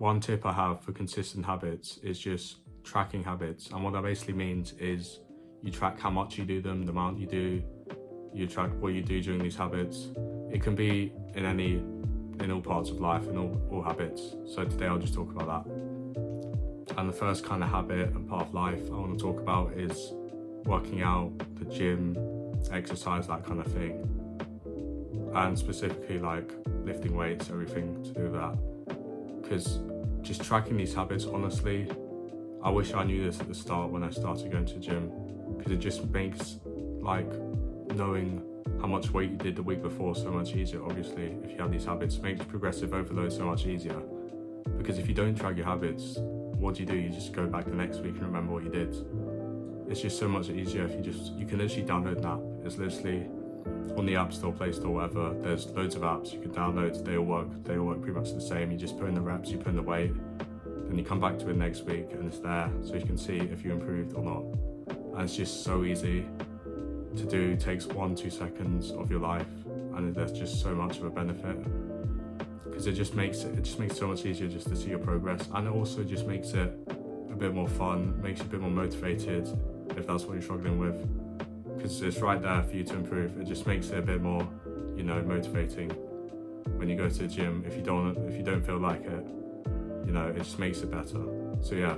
one tip I have for consistent habits is just tracking habits. And what that basically means is you track how much you do them, the amount you do, you track what you do during these habits. It can be in all parts of life, in all habits. So today I'll just talk about that. And the first kind of habit and part of life I want to talk about is working out, the gym, exercise, that kind of thing. And specifically like lifting weights, everything to do with that. Because just tracking these habits, honestly, I wish I knew this at the start when I started going to the gym, because it just makes like knowing how much weight you did the week before so much easier. Obviously, if you have these habits, it makes progressive overload so much easier. Because if you don't track your habits, what do? You just go back the next week and remember what you did. It's just so much easier if you can literally download an app. It's literally on the App Store, Play Store, whatever. There's loads of apps you can download. They all work pretty much the same. You just put in the reps, you put in the weight, then you come back to it next week and it's there, so you can see if you improved or not. And it's just so easy to do. It takes 1-2 seconds of your life, and there's just so much of a benefit, because it just makes it so much easier just to see your progress, and it also just makes it a bit more fun, makes you a bit more motivated if that's what you're struggling with, because it's right there for you to improve. It just makes it a bit more, motivating when you go to the gym. If you don't feel like it, it just makes it better. So yeah,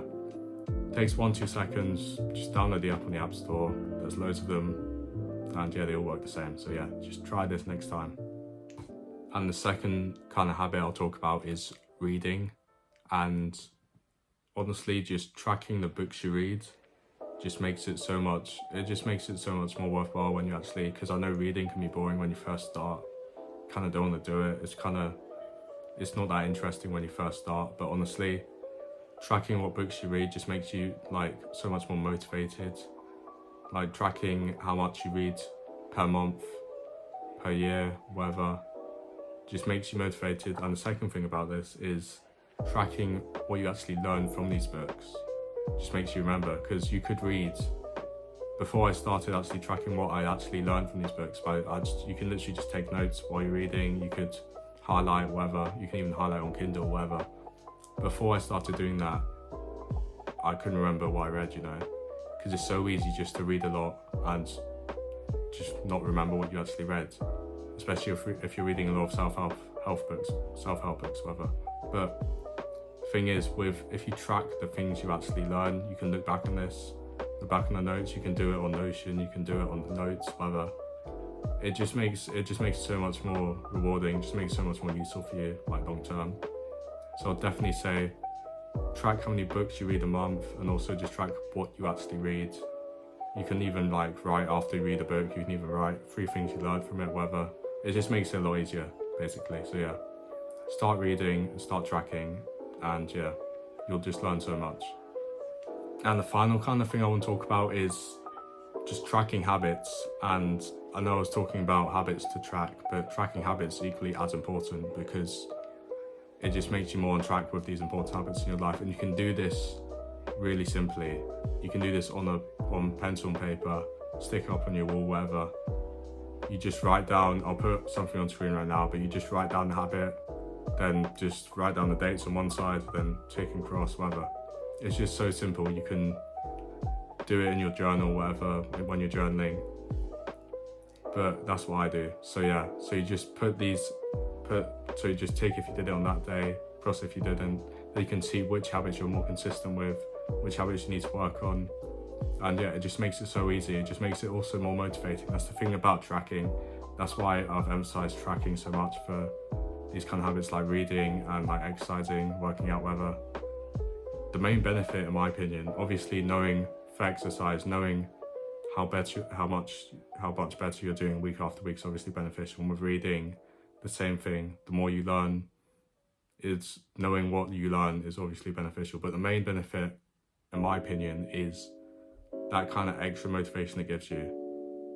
it takes 1-2 seconds. Just download the app on the App Store. There's loads of them, and yeah, they all work the same. So yeah, just try this next time. And the second kind of habit I'll talk about is reading, and honestly, just tracking the books you read just makes it so much more worthwhile when you actually, because I know reading can be boring when you first start. Kind of don't want to do it. It's not that interesting when you first start, but honestly, tracking what books you read just makes you like so much more motivated. Like tracking how much you read per month, per year, whatever, just makes you motivated. And the second thing about this is tracking what you actually learn from these books. Just makes you remember, because you could read, before I started actually tracking what I actually learned from these books, but you can literally just take notes while you're reading. You could highlight whatever, you can even highlight on Kindle or whatever. Before I started doing that, I couldn't remember what I read, because it's so easy just to read a lot and just not remember what you actually read, especially if you're reading a lot of self-help books, whatever. But the thing is, if you track the things you actually learn, you can look back on the notes. You can do it on Notion, you can do it on the notes, whatever. It just makes it so much more rewarding, just makes it so much more useful for you, like long term. So I'll definitely say track how many books you read a month, and also just track what you actually read. You can even write after you read a book. You can even write 3 things you learned from it, whatever. It just makes it a lot easier, basically. So yeah, start reading and start tracking, and yeah, you'll just learn so much. And the final kind of thing I want to talk about is just tracking habits. And I know I was talking about habits to track, but tracking habits is equally as important, because it just makes you more on track with these important habits in your life. And you can do this really simply. You can do this on pencil and paper, stick it up on your wall, wherever. You just write down, I'll put something on screen right now, but you just write down the habit, then just write down the dates on one side, then tick and cross, whatever. It's just so simple. You can do it in your journal, whatever, when you're journaling. But that's what I do. So yeah, so you just so you just tick if you did it on that day, cross if you didn't. Then you can see which habits you're more consistent with, which habits you need to work on. And yeah, it just makes it so easy. It just makes it also more motivating. That's the thing about tracking. That's why I've emphasized tracking so much for these kind of habits like reading and like exercising, working out, whatever. The main benefit, in my opinion, obviously knowing for exercise, knowing how much better you're doing week after week is obviously beneficial. And with reading, the same thing. The more you learn, it's knowing what you learn is obviously beneficial. But the main benefit, in my opinion, is that kind of extra motivation it gives you,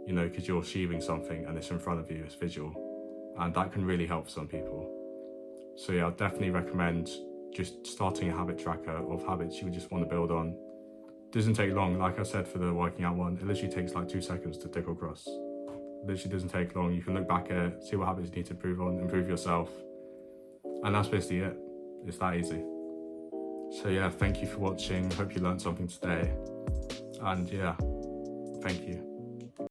because you're achieving something and it's in front of you, it's visual. And that can really help some people. So yeah, I'd definitely recommend just starting a habit tracker of habits you just want to build on. It doesn't take long. Like I said, for the working out one, it literally takes like 2 seconds to tick or cross. It literally doesn't take long. You can look back at it, see what habits you need to improve on, improve yourself. And that's basically it. It's that easy. So yeah, thank you for watching. Hope you learned something today. And yeah, thank you.